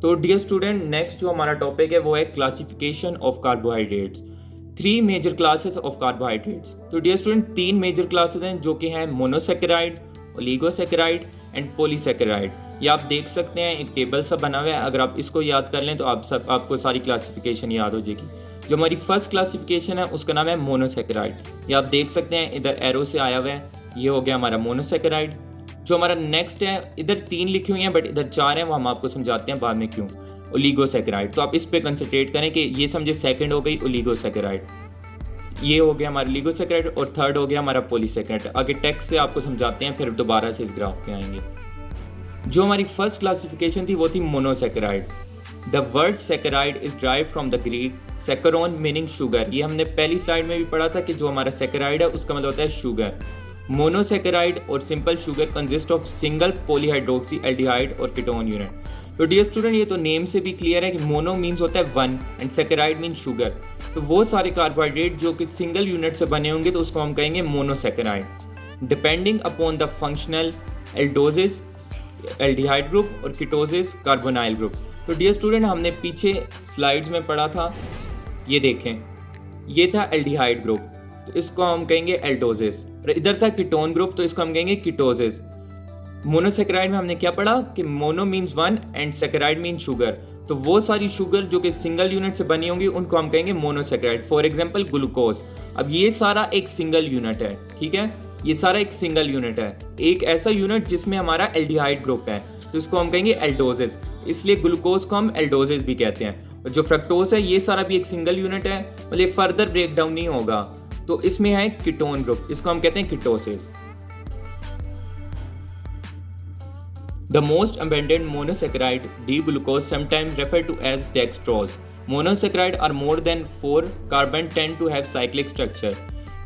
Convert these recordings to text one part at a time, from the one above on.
तो dear student, next जो हमारा टॉपिक है वो है classification of carbohydrates. Three major classes of carbohydrates. तो डियर स्टूडेंट, तीन मेजर क्लासेस हैं जो कि हैं मोनोसेकेराइड, ओलिगोसेकेराइड एंड पॉलीसेकेराइड। ये आप देख सकते हैं, एक टेबल सा बना हुआ है। अगर आप इसको याद कर लें तो आपको सारी क्लासिफिकेशन याद हो जाएगी। जो हमारी फर्स्ट क्लासिफिकेशन है उसका नाम है मोनोसेकेराइड। ये आप देख सकते हैं, इधर एरो से आया हुआ है, ये हो गया हमारा मोनोसेकेराइड। जो हमारा नेक्स्ट है, इधर तीन लिखी हुई हैं बट इधर चार हैं, वो हम आपको समझाते हैं बाद में क्यों। ओलिगोसेकेराइड, तो आप इस पे कंसंट्रेट करें कि ये समझे सेकंड हो गई ओलिगोसेकेराइड, ये हो गया हमारा ओलिगोसेकेराइड, और थर्ड हो गया हमारा पॉलीसेकेराइड। आगे टेक्स्ट से आपको समझाते हैं, फिर दोबारा से इस ग्राफ पे आएंगे। जो हमारी फर्स्ट क्लासिफिकेशन थी वो थी monosaccharide. The word saccharide is drive from the Greek saccharon meaning sugar. ये हमने पहली स्लाइड में भी पढ़ा था कि जो हमारा सेकेराइड है उसका मतलब होता है शुगर। मोनोसेकेराइड और simple sugar consist of single polyhydroxy aldehyde और कीटोन यूनिट। तो डियर स्टूडेंट, ये तो नेम से भी क्लियर है कि मोनो मीन्स होता है one and saccharide mean sugar. तो वो सारे कार्बोहाइड्रेट जो कि सिंगल यूनिट से बने होंगे तो उसको हम कहेंगे monosaccharide. Depending upon the functional aldoses aldehyde group और कीटोसिस कार्बोनाइल ग्रुप। तो डियर स्टूडेंट, हमने पीछे स्लाइड्स में पढ़ा था, ये देखें, ये था एल्डिहाइड ग्रुप तो इसको हम कहेंगे एल्डोजिस, और इधर था कीटोन ग्रुप तो इसको हम कहेंगे कीटोसिस। मोनोसेकेराइड में हमने क्या पढ़ा कि mono means one and saccharide mean sugar. तो वो सारी शुगर जो कि सिंगल यूनिट से बनी होंगी उनको हम कहेंगे मोनोसेकेराइड। For example glucose. अब ये सारा एक सिंगल यूनिट है, ठीक है, ये सारा एक सिंगल यूनिट है, एक ऐसा यूनिट जिसमें हमारा एल्डिहाइड ग्रुप है, तो इसको हम कहेंगे एल्डोजिस। इसलिए ग्लूकोज को हम एल्डोजिस भी कहते हैं। और जो फ्रक्टोज है ये सारा भी एक सिंगल यूनिट है, मतलब ये फर्दर ब्रेक डाउन नहीं होगा, तो इसमें है कीटोन ग्रुप, इसको हम कहते हैं ketosis. The most abundant monosaccharide, D-glucose, sometimes referred to as dextrose. Monosaccharide are more than 4 carbon tend to have cyclic structure.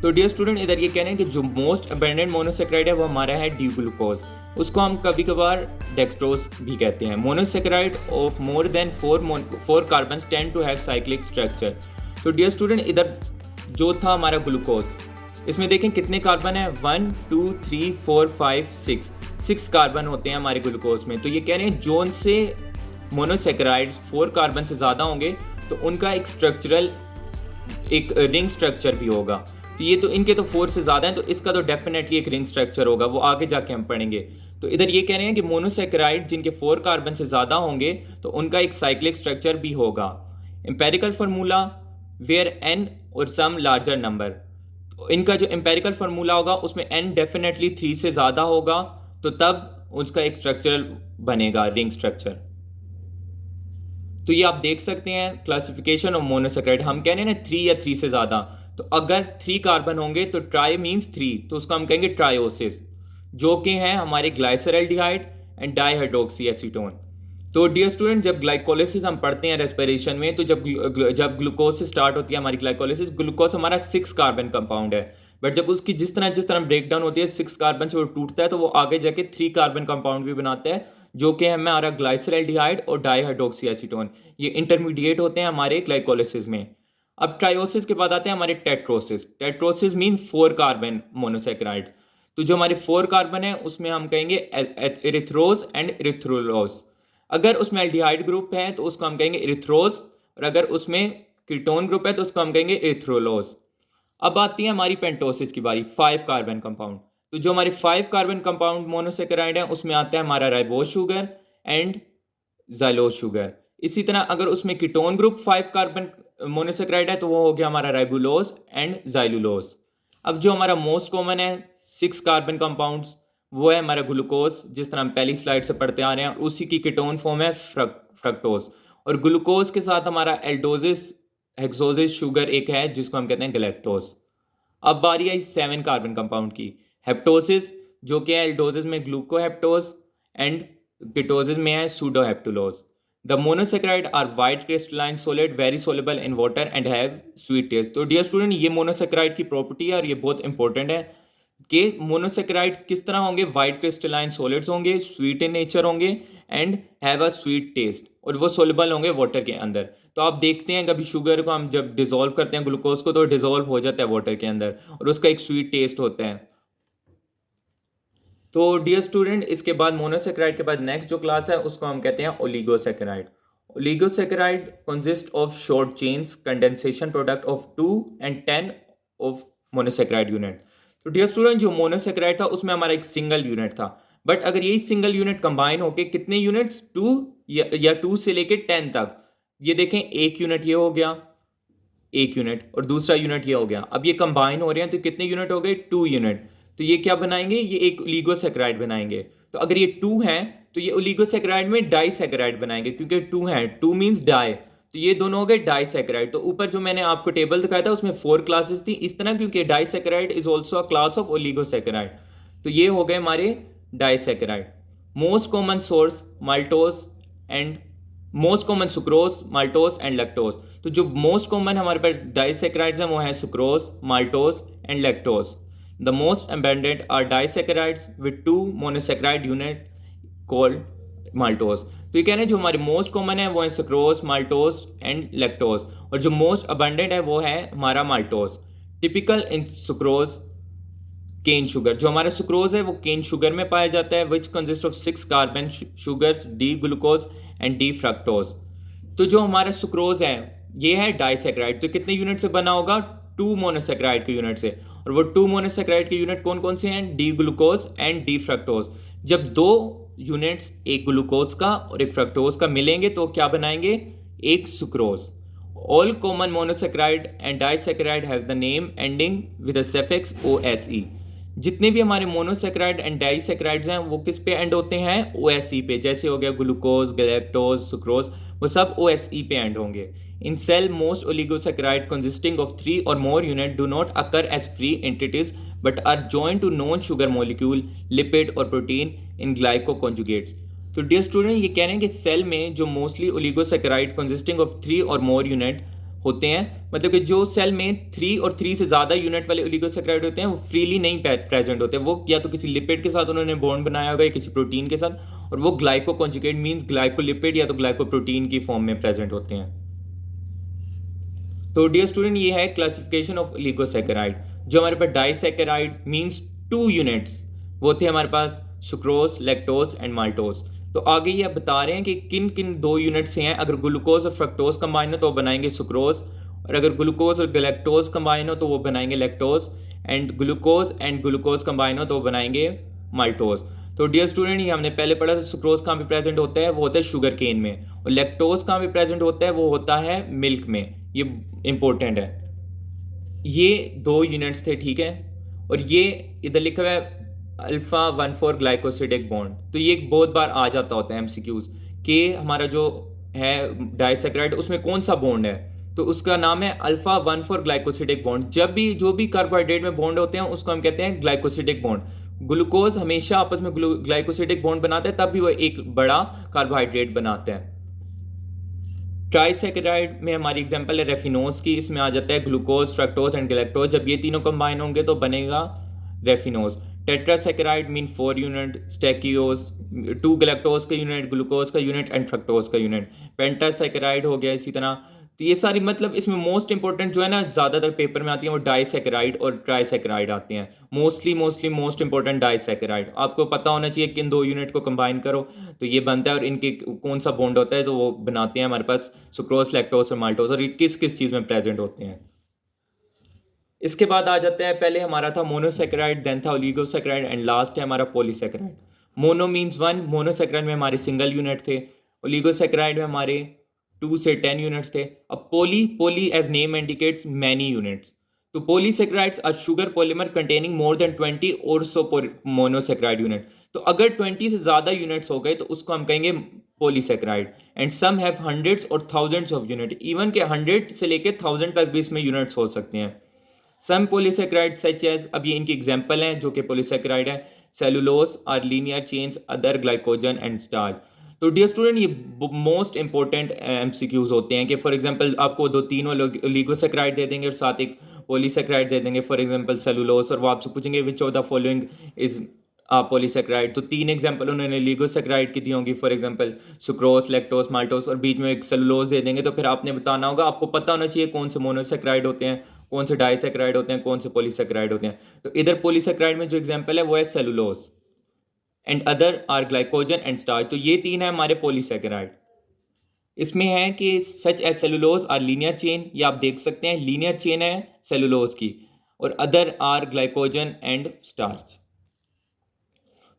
तो डियर स्टूडेंट, इधर ये कह रहे हैं कि जो मोस्ट अबेंडेंट मोनोसेक्राइड है वो हमारा है डी ग्लूकोज, उसको हम कभी कभार डेक्सट्रोज भी कहते हैं। Monosaccharide of more than four carbon tend to have cyclic structure. तो डियर स्टूडेंट, इधर जो था हमारा ग्लूकोज, इसमें देखें कितने कार्बन है, 1 2 3 4 5 6 कार्बन होते हैं हमारे ग्लूकोज में। तो ये कह रहे हैं जो उनसे मोनोसेक्राइड 4 कार्बन से ज़्यादा होंगे तो उनका एक स्ट्रक्चरल एक रिंग स्ट्रक्चर भी होगा। तो ये तो इनके तो 4 से ज़्यादा हैं तो इसका तो डेफिनेटली एक रिंग स्ट्रक्चर होगा, वो आगे जाके हम पढ़ेंगे। तो इधर ये कह रहे हैं कि मोनोसेक्राइड जिनके 4 कार्बन से ज़्यादा होंगे तो उनका एक साइक्लिक स्ट्रक्चर भी होगा। एम्पेरिकल फार्मूला वेयर एन और सम लार्जर नंबर। इनका जो एम्पेरिकल फार्मूला होगा उसमें एन डेफिनेटली 3 से ज़्यादा होगा, तो तब उसका एक स्ट्रक्चर बनेगा, रिंग स्ट्रक्चर। तो ये आप देख सकते हैं क्लासिफिकेशन ऑफ मोनोसेक्राइड। हम कह रहे हैं ना 3 या 3 से ज़्यादा, तो अगर 3 कार्बन होंगे तो ट्राई मीन्स 3, तो उसको हम कहेंगे ट्रायोसिस, जो कि है हमारे ग्लाइसरल्डिहाइड एंड डाइहाइड्रोक्सी एसीटोन। तो डियर स्टूडेंट, जब ग्लाइकोलिसिस हम पढ़ते हैं रेस्पिरेशन में, तो जब ग्लूकोज से स्टार्ट होती है हमारी ग्लाइकोलिसिस, ग्लूकोज हमारा 6 कार्बन कंपाउंड है, बट जब उसकी जिस तरह ब्रेक डाउन होती है 6 कार्बन से वो टूटता है तो वो आगे जाके 3 कार्बन कंपाउंड भी बनाता है, जो कि हमारा ग्लाइसरल्डिहाइड और डाइहाइड्रोक्सी एसीटोन। ये इंटरमीडिएट होते हैं हमारे ग्लाइकोलिसिस में। अब ट्रायोसिस के बाद आते हैं हमारे टेट्रोसिस। टेट्रोसिस मीन 4 कार्बन मोनोसेक्राइड। तो जो हमारे 4 कार्बन है उसमें हम कहेंगे एरिथ्रोज एंड एरिथ्रोलोज। अगर उसमें एल्डिहाइड ग्रुप है तो उसको हम कहेंगे एरिथ्रोज, और अगर उसमें कीटोन ग्रुप है तो उसको हम कहेंगे एरिथ्रोलोज। अब आती है हमारी पेंटोसिस की बारी, 5 कार्बन कंपाउंड। तो जो हमारे 5 कार्बन कंपाउंड मोनोसेकेराइड है उसमें आता है हमारा राइबोज शुगर एंड ज़ाइलोज शुगर। इसी तरह अगर उसमें कीटोन ग्रुप 5 कार्बन मोनोसेकेराइड है तो वो हो गया हमारा राइबुलोज एंड ज़ाइलुलोज। अब जो हमारा मोस्ट कॉमन है 6 कार्बन कंपाउंड्स, वो है हमारा ग्लूकोज, जिस तरह हम पहली स्लाइड से पढ़ते आ रहे हैं, और उसी की कीटोन फॉर्म है फ्रक्टोज। और ग्लूकोज के साथ हमारा एल्डोजिस हेक्सोजिस शुगर एक है जिसको हम कहते हैं गैलेक्टोज। अब बारी आई 7 कार्बन कंपाउंड की, हेप्टोसिस, जो कि है एल्डोजिस में ग्लूकोहेप्टोज एंड कीटोसिस में है pseudoheptulose. The monosaccharide are white crystalline solid very soluble in water and have sweet taste. तो डियर स्टूडेंट, ये मोनोसेक्राइड की प्रॉपर्टी है और ये बहुत इंपॉर्टेंट है कि मोनोसेक्राइड किस तरह होंगे, वाइट क्रिस्टलाइन सॉलिड्स होंगे, स्वीट इन नेचर होंगे and have a sweet taste, और वो सोलेबल होंगे वाटर के अंदर। तो आप देखते हैं कभी शुगर को हम जब डिजोल्व करते हैं ग्लूकोज को तो डिजोल्व हो जाता है वाटर के अंदर और उसका एक स्वीट टेस्ट होता है। तो डियर स्टूडेंट, इसके बाद मोनोसेक्राइड के बाद नेक्स्ट जो क्लास है उसको हम कहते हैं oligosaccharide. Oligosaccharide consists of short chains condensation product of 2 and 10 of monosaccharide unit. तो डियर स्टूडेंट, जो मोनोसेक्राइड था उसमें हमारा एक सिंगल यूनिट था, बट अगर यही सिंगल यूनिट कंबाइन होके कितने यूनिट्स 2 या 2 से लेके 10 तक, ये देखें एक यूनिट ये हो गया, एक यूनिट, और दूसरा यूनिट ये हो गया, अब ये कंबाइन हो रहे हैं तो कितने यूनिट हो गए, 2 यूनिट। तो ये क्या बनाएंगे, ये एक ओलिगोसेक्राइड बनाएंगे। तो अगर ये 2 है तो ये ओलिगोसेक्राइड में डाइसेक्राइड बनाएंगे, क्योंकि 2 है, 2 मीन्स डाई, तो ये दोनों हो गए डाइसेक्राइड। तो ऊपर जो मैंने आपको टेबल दिखाया था उसमें 4 क्लासेस थी इस तरह, क्योंकि disaccharide is also a class of oligosaccharide. तो ये हो गए हमारे disaccharide. Most common source maltose and most common sucrose, maltose and lactose. तो जो मोस्ट कॉमन हमारे पास डाइसेक्राइड्स हैं वो है sucrose, maltose and lactose. The most abundant are disaccharides with 2 monosaccharide unit called maltose. तो ये कह रहे हैं जो हमारे मोस्ट कॉमन है वो है सुक्रोज, माल्टोस एंड लैक्टोज, और जो मोस्ट अबंडेंट है वो है हमारा माल्टोस। टिपिकल इन सुक्रोज केन शुगर, जो हमारा सुक्रोज है वो केन शुगर में पाया जाता है, which consist of 6 carbon sugars, D glucose and D fructose. तो जो हमारा सुक्रोज है ये है डाइसेक्राइड, तो कितने यूनिट से बना होगा, 2 मोनोसेक्राइड के यूनिट से, और वो 2 मोनोसेक्राइड के यूनिट कौन कौन से हैं, D glucose and D fructose. जब दो यूनिट्स एक ग्लूकोज का और एक फ्रक्टोज का मिलेंगे तो क्या बनाएंगे, एक sucrose. All common monosaccharide and disaccharide have the name ending with the suffix OSE। जितने भी हमारे मोनोसेक्राइड एंड डाइसेक्राइड्स हैं वो किस पे एंड होते हैं, OSE पे। जैसे हो गया ग्लूकोज, गैलेक्टोज, सुक्रोज, वो सब OSE पे एंड होंगे। In cell most oligosaccharide consisting of 3 और more unit do not occur as free entities but are joined to non sugar molecule, lipid और प्रोटीन इन ग्लाइकोकॉन्जुगेट्स। तो डियर स्टूडेंट, ये कह रहे हैं कि सेल में जो मोस्टली ओलिगोसेक्राइड कंसिस्टिंग ऑफ 3 और मोर यूनिट होते हैं, मतलब कि जो सेल में 3 और 3 से ज़्यादा यूनिट वाले ओलिगोसेक्राइड होते हैं वो फ्रीली नहीं प्रेजेंट होते, वो या तो किसी लिपिड के साथ उन्होंने बॉन्ड बनाया होगा या किसी प्रोटीन के साथ, और वो ग्लाइकोकॉन्जुगेट मींस ग्लाइकोलिपिड या तो ग्लाइकोप्रोटीन की फॉर्म में प्रेजेंट होते हैं। तो डियर स्टूडेंट, ये है क्लासिफिकेशन ऑफ ओलिगोसेक्राइड। जो हमारे पास डाइसेक्राइड मींस 2 यूनिट्स, वो थे हमारे पास सुक्रोज, लैक्टोज एंड माल्टोज। तो आगे ये बता रहे हैं कि किन किन 2 यूनिट से हैं। अगर ग्लूकोज और फ्रक्टोज कंबाइन हो तो वो बनाएंगे सुक्रोज, और अगर ग्लूकोज और गैलेक्टोज कंबाइन हो तो वो बनाएंगे लैक्टोज, एंड ग्लूकोज कंबाइन हो तो वो बनाएंगे माल्टोज। तो डियर स्टूडेंट, ये हमने पहले पढ़ा था, सुक्रोज कहाँ पे प्रेजेंट होता है, वो होता है शुगर केन में, और लैक्टोज कहाँ पे प्रेजेंट होता है, वो होता है मिल्क में। ये इंपॉर्टेंट है। ये 2 यूनिट्स थे, ठीक है, और ये इधर लिखा हुआ है अल्फा 1,4 ग्लाइकोसिडिक बॉन्ड। तो ये बहुत बार आ जाता होता है MCQs कि हमारा जो है डाइसेक्राइड उसमें कौन सा बॉन्ड है, तो उसका नाम है अल्फा 1,4 ग्लाइकोसिडिक बॉन्ड। जब भी जो भी कार्बोहाइड्रेट में बॉन्ड होते हैं उसको हम कहते हैं ग्लाइकोसिडिक बॉन्ड। ग्लूकोज हमेशा आपस में ग्लाइकोसिडिक बॉन्ड बनाता है, तब भी वो एक बड़ा कार्बोहाइड्रेट बनाते हैं। ट्राइसेकेराइड में हमारी एग्जांपल है रेफिनोज की, इसमें आ जाता है ग्लूकोज, फ्रक्टोज एंड गैलेक्टोज। जब ये तीनों कंबाइन होंगे तो बनेगा रेफिनोज। टेट्रासेकेराइड मीन 4 यूनिट, स्टेकियोज 2 गैलेक्टोज का यूनिट, ग्लूकोज का यूनिट एंड फ्रक्टोज का यूनिट। पेंटासेकेराइड हो गया इसी तरह। तो ये सारी मतलब इसमें मोस्ट इंपॉर्टेंट जो है ना ज़्यादातर पेपर में आती है वो डाइसेकेराइड और ट्राइसेकेराइड आती हैं। Mostly most important disaccharide. आपको पता होना चाहिए कि इन 2 यूनिट को कंबाइन करो तो ये बनता है, और इनके कौन सा बॉन्ड होता है तो वो बनाते हैं हमारे पास सुक्रोज, लैक्टोज और माल्टोज, और ये किस किस चीज़ में प्रेजेंट होते हैं। इसके बाद आ जाते हैं, पहले हमारा था मोनोसेक्राइड, देन था ओलिगोसेक्राइड एंड लास्ट है हमारा पॉलीसेक्राइड। मोनो मीन्स 1, मोनोसेक्राइड में हमारे सिंगल यूनिट थे, ओलिगोसेक्राइड में हमारे 2 से 10 यूनिट्स थे। अब poly as name indicates many units. तो polysaccharides are sugar polymer containing more than 20 और सो मोनोसेक्राइड यूनिट। तो अगर 20 से ज़्यादा यूनिट्स हो गए तो उसको हम कहेंगे polysaccharide. And some have hundreds और थाउजेंड्स ऑफ यूनिट, इवन के 100 से लेकर 1000 तक भी इसमें यूनिट्स हो सकते हैं। सम पॉलीसेक्राइड सच एज, अब ये इनकी एग्जांपल हैं जो कि पॉलीसेक्राइड है, cellulose are linear chains, other glycogen and starch. तो डियर स्टूडेंट, ये मोस्ट इंपॉर्टेंट MCQs होते हैं कि फॉर एग्जांपल आपको 2-3 ओलिगोसेक्राइड दे देंगे और साथ एक पॉलीसेक्राइड दे देंगे, फॉर एग्जांपल सेलुलोज, और वो आपसे पूछेंगे which of the following is polysaccharide. तो 3 एग्जांपल उन्होंने ओलिगोसेक्राइड की दी होंगी, for example sucrose, lactose, maltose, और बीच में एक सेलुलोज दे देंगे। तो फिर आपने बताना होगा, आपको पता होना चाहिए कौन से मोनोसेक्राइड होते हैं, कौन से डाइसेक्राइड होते हैं, कौन से पॉलीसेक्राइड होते हैं। तो इधर पॉलीसेक्राइड में जो एग्जांपल है वो है cellulose and other are glycogen and starch. तो ये 3 है हमारे पॉलीसेक्राइड। इसमें है कि such as cellulose are linear chain, ये आप देख सकते हैं लीनियर चेन है सेलुलोज की, और other are glycogen and starch.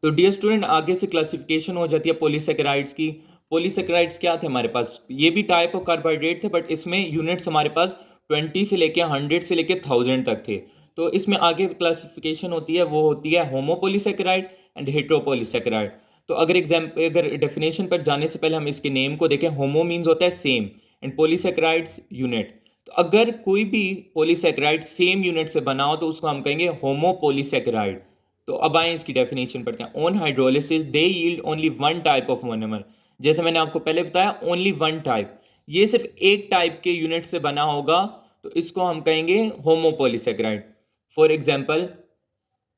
तो डियर स्टूडेंट, आगे से क्लासिफिकेशन हो जाती है पॉलीसेकेराइड्स की। पॉलीसेकेराइड्स क्या थे हमारे पास, ये भी टाइप ऑफ कार्बोहाइड्रेट थे, बट इसमें यूनिट्स हमारे पास 20 से लेके 100 से लेके 1000 तक थे। तो इसमें आगे क्लासिफिकेशन होती है, वो होती है होमोपोलीसेकेराइड एंड हेट्रोपोलीसेकेराइड। तो अगर डेफिनेशन पर जाने से पहले हम इसके नेम को देखें, होमो मीन्स होता है सेम एंड पोलीसेकेराइड्स यूनिट। तो अगर कोई भी पोलीसेकेराइड सेम यूनिट से बना हो तो उसको हम कहेंगे होमोपोलीसेकेराइड। तो अब आए इसकी डेफिनेशन पढ़ते हैं। On hydrolysis they yield only one type of monomer. जैसे मैंने आपको पहले बताया, ओनली वन टाइप, ये सिर्फ एक टाइप के यूनिट से बना होगा तो इसको हम कहेंगे homopolysaccharide. For example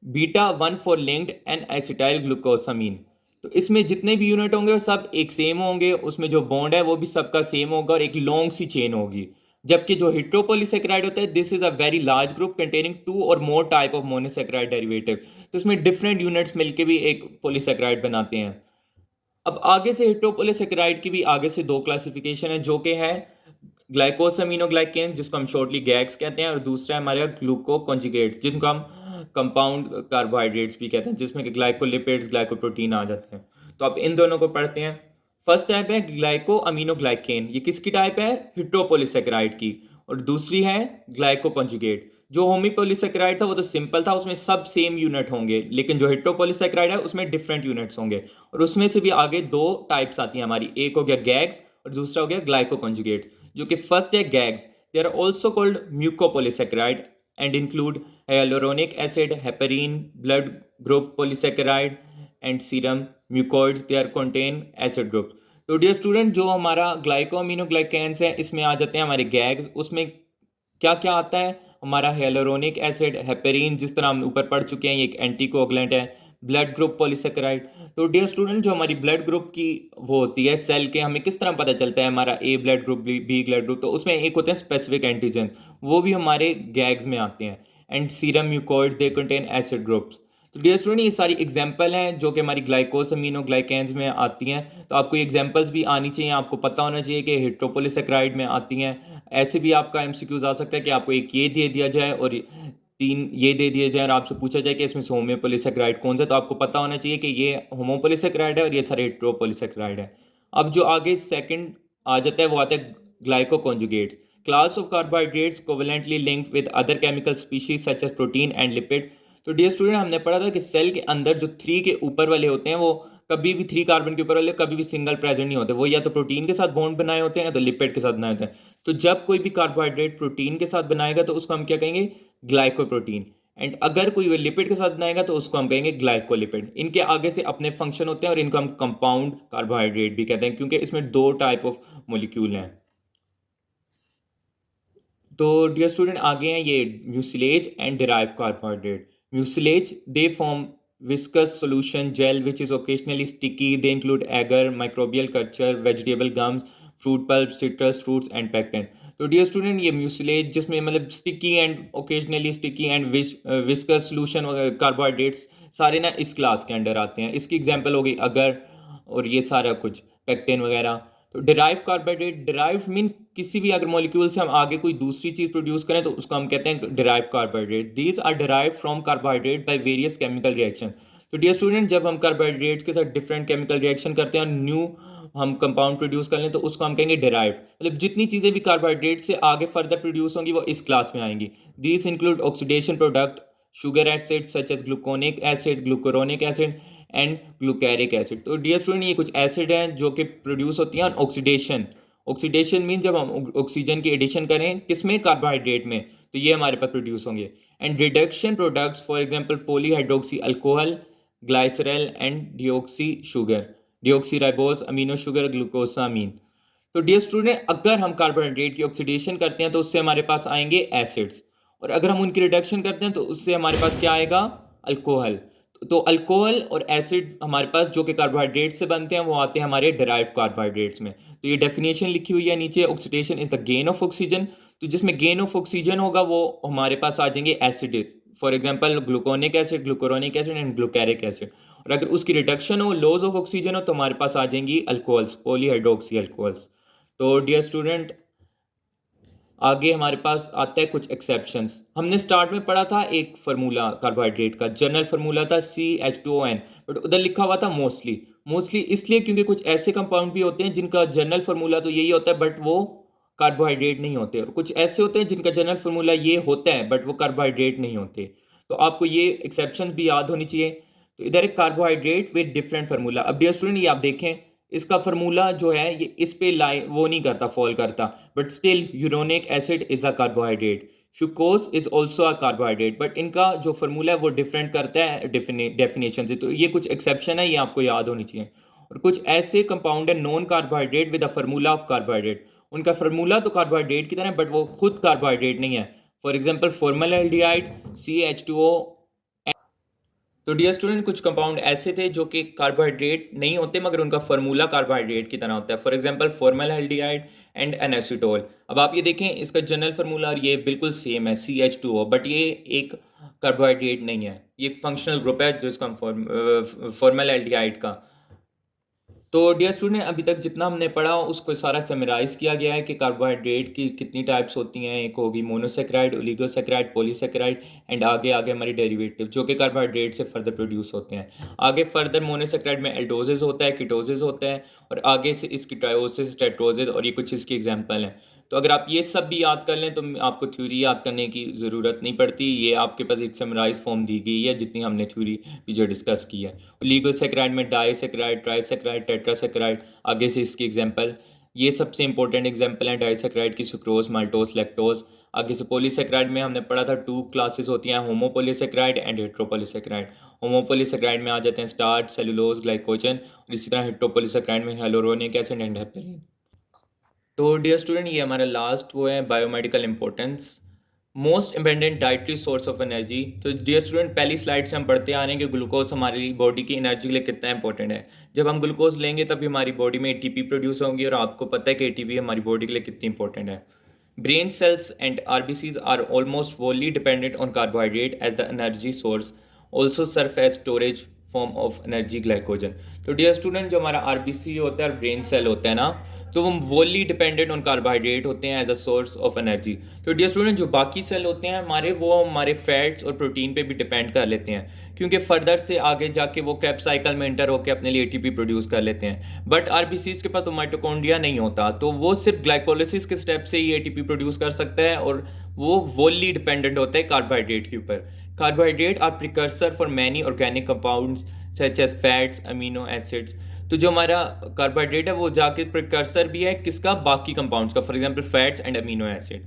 beta 1,4 linked N acetyl glucosamine. तो इसमें जितने भी यूनिट होंगे वो सब एक सेम होंगे, उसमें जो बॉन्ड है वो भी सबका सेम होगा और एक लॉन्ग सी चेन होगी। जबकि जो हेट्रोपोलीसेकेराइड होता है, this is a very large group containing 2 और मोर टाइप ऑफ मोनोसेकेराइड डेरिवेटिव। तो इसमें डिफरेंट यूनिट्स मिलके भी एक पॉलीसेकेराइड बनाते हैं। अब आगे से हेट्रोपोलीसेकेराइड की भी आगे से दो क्लासिफिकेशन है, जो कि है ग्लाइकोसैमिनोग्लाइकेन, जिसको हम शॉर्टली गैग्स कहते हैं, और दूसरा है हमारे ग्लूकोकॉन्जुगेट, जिनको हम कंपाउंड कार्बोहाइड्रेट्स भी कहते हैं, जिसमें कि ग्लाइकोलिपिड्स ग्लाइकोप्रोटीन आ जाते हैं। तो आप इन दोनों को पढ़ते हैं। फर्स्ट टाइप है ग्लाइको अमीनोग्लाइकेन, ये किसकी टाइप है, हेट्रोपोलीसेकेराइड की। और दूसरी है ग्लाइकोकॉन्जुगेट। जो होमियोपोलीसेकेराइड था वो तो सिंपल था, उसमें सब सेम यूनिट होंगे, लेकिन जो हेट्रोपोलीसेकेराइड है उसमें डिफरेंट यूनिट्स होंगे। और उसमें से भी आगे दो टाइप्स आती हैं हमारी, एक हो गया गैग्स और दूसरा हो गया ग्लाइकोकॉन्जुगेट। जो कि फर्स्ट है GAGs, they are also called mucopolysaccharide and include hyaluronic acid, heparin, blood group polysaccharide and serum mucoids. They are contain acid group. तो डियर स्टूडेंट, जो हमारा ग्लाइकोअमीनोग्लाइकेन्स है इसमें आ जाते हैं हमारे गैग्स। उसमें क्या क्या आता है, हमारा हेलोरोनिक एसिड, हेपेरिन, जिस तरह हम ऊपर पढ़ चुके हैं ये एक एंटीकोगुलेंट है, ब्लड ग्रुप पॉलीसेकेराइड। तो डियर स्टूडेंट, जो हमारी ब्लड ग्रुप की वो होती है सेल के, हमें किस तरह पता चलता है हमारा A blood group B blood group, तो उसमें एक होते हैं स्पेसिफिक एंटीजन, वो भी हमारे गैग्स में आते हैं। And serum mucoid they contain acid groups. तो डियर स्टूडेंट, ये सारी एग्जांपल हैं जो कि हमारी ग्लाइकोसैमिनोग्लाइकेन्स में आती हैं। तो आपको एग्जांपल्स भी आनी चाहिए, आपको पता होना चाहिए कि हेट्रोपोलीसेकेराइड में आती हैं। ऐसे भी आपका एमसीक्यूज आ सकता है कि आपको एक ये दे दिया जाए और 3 ये दे दिए जाए और आपसे पूछा जाए कि इसमें से होम्योपोलीसेकेराइड कौन सा है। तो आपको पता होना चाहिए कि ये होमोपोलीसेकेराइड है और ये सारे हेट्रोपोलीसेकेराइड है। अब जो आगे सेकंड आ जाता है वो आता है glycoconjugates, class of carbohydrates covalently linked with other chemical species such as protein and lipid. तो डियर स्टूडेंट, हमने पढ़ा था कि सेल के अंदर जो 3 के ऊपर वाले होते हैं वो कभी भी 3 कार्बन के ऊपर वाले कभी भी सिंगल प्रेजेंट नहीं होते, वो या तो प्रोटीन के साथ बॉन्ड बनाए होते हैं या तो लिपिड के साथ बनाए होते हैं। तो जब कोई भी कार्बोहाइड्रेट प्रोटीन के साथ बनाएगा तो उसको हम क्या कहेंगे, ग्लाइकोप्रोटीन। एंड अगर कोई लिपिड के साथ बनाएगा तो उसको हम कहेंगे ग्लाइकोलिपिड। इनके आगे से अपने फंक्शन होते हैं और इनको हम कंपाउंड कार्बोहाइड्रेट भी कहते हैं, क्योंकि इसमें 2 टाइप ऑफ मोलिक्यूल हैं। तो डियर स्टूडेंट, आगे हैं ये mucilage and derive carbohydrate. Mucilage they form viscous solution gel which is occasionally sticky. They include agar, microbial culture, vegetable gums, fruit pulp, citrus fruits and pectin. तो dear student, ये mucilage जिसमें मतलब sticky and occasionally sticky and viscous solution carbohydrates सारे ना इस class के under आते हैं। इसकी एग्जांपल हो गई अगर और ये सारा कुछ पेक्टिन वगैरह। तो डिराइव कार्बोहाइड्रेट, डिराइव मीन किसी भी अगर मॉलिक्यूल से हम आगे कोई दूसरी चीज़ प्रोड्यूस करें तो उसको हम कहते हैं derive carbohydrate. These are derive from carbohydrate by various chemical reaction. तो डियर स्टूडेंट, जब हम कार्बोहाइड्रेट के साथ डिफरेंट केमिकल रिएक्शन करते हैं और न्यू हम कंपाउंड प्रोड्यूस कर लें तो उसको हम कहेंगे डिराइव। मतलब जितनी चीज़ें भी कार्बोहाइड्रेट से आगे फर्दर प्रोड्यूस होंगी वो इस क्लास में आएंगी। These include oxidation product, sugar acid such as gluconic acid, glucuronic acid and glucaric acid. तो डियर स्टूडेंट, ये कुछ एसिड हैं जो कि प्रोड्यूस होती हैं ऑक्सीडेशन। ऑक्सीडेशन मीन जब हम ऑक्सीजन की एडिशन करें किसमें, कार्बोहाइड्रेट में, तो ये हमारे पास प्रोड्यूस होंगे। And reduction products for example polyhydroxy alcohol, ग्लाइसरल and deoxy sugar, deoxy ribose amino sugar, glucosamine. तो डियर स्टूडेंट, अगर हम कार्बोहाइड्रेट की ऑक्सीडेशन करते हैं तो उससे हमारे पास आएंगे एसिड्स, और अगर हम उनकी रिडक्शन करते हैं तो उससे हमारे पास क्या आएगा, अल्कोहल। तो अल्कोहल और एसिड हमारे पास जो कि कार्बोहाइड्रेट से बनते हैं वो आते हैं हमारे डिराइव कार्बोहाइड्रेट्स में। तो ये डेफिनेशन लिखी हुई है नीचे, oxidation is the gain of oxygen. तो जिसमें गेन ऑफ ऑक्सीजन होगा वो हमारे पास आ जाएंगे acids, for example gluconic acid, glucuronic acid and glucaric acid. और अगर उसकी रिडक्शन हो, लॉस ऑफ ऑक्सीजन हो, तो हमारे पास आ जाएंगी अल्कोहल्स, पॉलीहाइड्रोक्सी अल्कोहल्स। तो डियर स्टूडेंट, आगे हमारे पास आता है कुछ एक्सेप्शंस। हमने स्टार्ट में पढ़ा था एक फार्मूला कार्बोहाइड्रेट का, जनरल फार्मूला था CH2ON, बट उधर लिखा हुआ था मोस्टली। मोस्टली इसलिए क्योंकि कुछ ऐसे कंपाउंड भी होते हैं जिनका जनरल फार्मूला तो यही होता है बट वो कार्बोहाइड्रेट नहीं होते, और कुछ ऐसे होते हैं जिनका जनरल फार्मूला ये होता है बट वो कार्बोहाइड्रेट नहीं होते। तो आपको ये एक्सेप्शन भी याद होनी चाहिए। तो इधर एक कार्बोहाइड्रेट विद डिफरेंट फार्मूला। अब डियर स्टूडेंट, ये आप देखें, इसका फार्मूला जो है ये इस पे वो नहीं करता, फॉल करता, but still uronic acid is a carbohydrate, fructose is also a carbohydrate, but इनका जो फार्मूला है वो डिफरेंट करता है डेफिनेशन से। तो ये कुछ एक्सेप्शन है, ये आपको याद होनी चाहिए। और कुछ ऐसे कंपाउंड है non carbohydrate with a formula of carbohydrate, उनका फार्मूला तो कार्बोहाइड्रेट की तरह है बट वो खुद कार्बोहाइड्रेट नहीं है। For example formaldehyde, CH2O। तो डियर स्टूडेंट, कुछ कंपाउंड ऐसे थे जो कि कार्बोहाइड्रेट नहीं होते मगर उनका फार्मूला कार्बोहाइड्रेट की तरह होता है। For example formaldehyde and anacetol. अब आप ये देखें, इसका जनरल फार्मूला और ये बिल्कुल सेम है, CH2O, बट ये एक कार्बोहाइड्रेट नहीं है, ये एक फंक्शनल ग्रुप है जो इसका फॉर्मलडिहाइड का। तो डियर स्टूडेंट, अभी तक जितना हमने पढ़ा उसको सारा समराइज़ किया गया है कि कार्बोहाइड्रेट की कितनी टाइप्स होती हैं। एक होगी मोनोसेक्राइड, ओलिगोसेक्राइड, पॉलीसेक्राइड, एंड आगे आगे हमारी डेरिवेटिव जो कि कार्बोहाइड्रेट से फर्दर प्रोड्यूस होते हैं। आगे फर्दर मोनोसेक्राइड में एल्डोजेज होता है, कीटोजेज होता है, और आगे से इसकी ट्रायोसिस, टेट्रोजेज, और ये कुछ इसकी एग्जाम्पल हैं। तो अगर आप ये सब भी याद कर लें तो आपको थ्योरी याद करने की ज़रूरत नहीं पड़ती। ये आपके पास एक समराइज फॉर्म दी गई है जितनी हमने थ्योरी भी जो डिस्कस की है। ओलिगोसेक्राइड में डाइसेक्राइड, ट्राइसेक्राइड, टेट्रासेक्राइड, आगे से इसकी एग्जांपल। ये सबसे इंपॉर्टेंट एग्जांपल है डाइसेक्राइड की, सुक्रोज, माल्टोज, लैक्टोज। आगे से पॉलीसेक्राइड में हमने पढ़ा था 2 क्लासेस होती हैं, होमोपॉलीसेक्राइड एंड हेट्रोपॉलीसेक्राइड। होमोपॉलीसेक्राइड में आ जाते हैं स्टार्च, सेलुलोज, ग्लाइकोजन, और इसी तरह हेट्रोपॉलीसेक्राइड में हियालुरोनिक एसिड एंड हेपेरिन। तो डियर स्टूडेंट, ये हमारा लास्ट वो है biomedical importance, most important dietary source of energy. तो डियर स्टूडेंट, पहली स्लाइड से हम पढ़ते आ रहे हैं कि ग्लूकोज हमारी बॉडी की एनर्जी के लिए कितना इंपॉर्टेंट है। जब हम ग्लूकोज लेंगे तभी हमारी बॉडी में ATP प्रोड्यूस होंगी, और आपको पता है कि ATP हमारी बॉडी के लिए कितनी इंपॉर्टेंट है। Brain cells and RBCs are almost wholly dependent on carbohydrate as the energy source, also serve as storage form of energy glycogen. तो डियर स्टूडेंट, जो हमारा RBC होता है और ब्रेन सेल होता है ना, तो वो वोली डिपेंडेंट ऑन कार्बोहाइड्रेट होते हैं as a source of energy. तो डियर स्टूडेंट, जो बाकी सेल होते हैं हमारे, वो हमारे फैट्स और प्रोटीन पे भी डिपेंड कर लेते हैं, क्योंकि फर्दर से आगे जाके वो कैप साइकिल में एंटर होकर अपने लिए ATP प्रोड्यूस कर लेते हैं। बट RBCs के पास तो माइटोकॉन्ड्रिया नहीं होता, तो वो सिर्फ ग्लाइकोलिसिस के स्टेप से ही ATP प्रोड्यूस कर सकता है, और वो वोली डिपेंडेंट होता है कार्बोहाइड्रेट के ऊपर। Carbohydrate are precursor for many organic compounds such as fats, amino acids. तो जो हमारा कार्बोहाइड्रेट है वो जाके प्रिकर्सर भी है किसका, बाकी कंपाउंड्स का, for example fats and amino acid.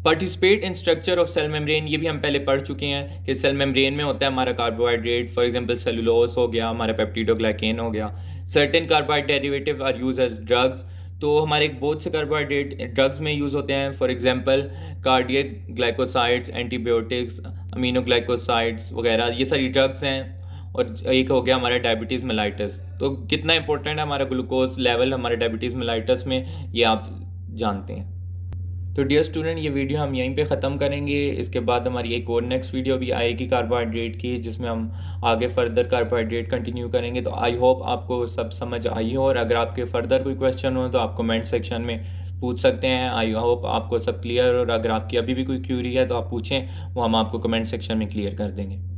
Participate in structure of cell membrane, ये भी हम पहले पढ़ चुके हैं कि सेल मेम्ब्रेन में होता है हमारा कार्बोहाइड्रेट, फॉर एग्जांपल सेलुलोज हो गया, हमारा पेप्टिडोग्लाइकेन हो गया। Certain carbohydrate derivative are use as drugs, तो हमारे बहुत से कार्बोहाइड्रेट ड्रग्स में यूज़ होते हैं, for example cardiac glycosides, antibiotics, aminoglycosides वगैरह, ये सारी ड्रग्स हैं। और एक हो गया हमारा डायबिटीज़ मेलाइटस। तो कितना इंपॉर्टेंट है हमारा ग्लूकोज लेवल हमारे डायबिटीज़ मेलाइटस में, ये आप जानते हैं। तो डियर स्टूडेंट, ये वीडियो हम यहीं पे ख़त्म करेंगे। इसके बाद हमारी एक और नेक्स्ट वीडियो भी आएगी कार्बोहाइड्रेट की, जिसमें हम आगे फर्दर कार्बोहाइड्रेट कंटिन्यू करेंगे। तो आई होप आपको सब समझ आई हो, और अगर आपके फर्दर कोई क्वेश्चन हो तो आप कमेंट सेक्शन में पूछ सकते हैं। आई होप आपको सब क्लियर, और अगर आपकी अभी भी कोई क्यूरी है तो आप पूछें, वो हम आपको कमेंट सेक्शन में क्लियर कर देंगे।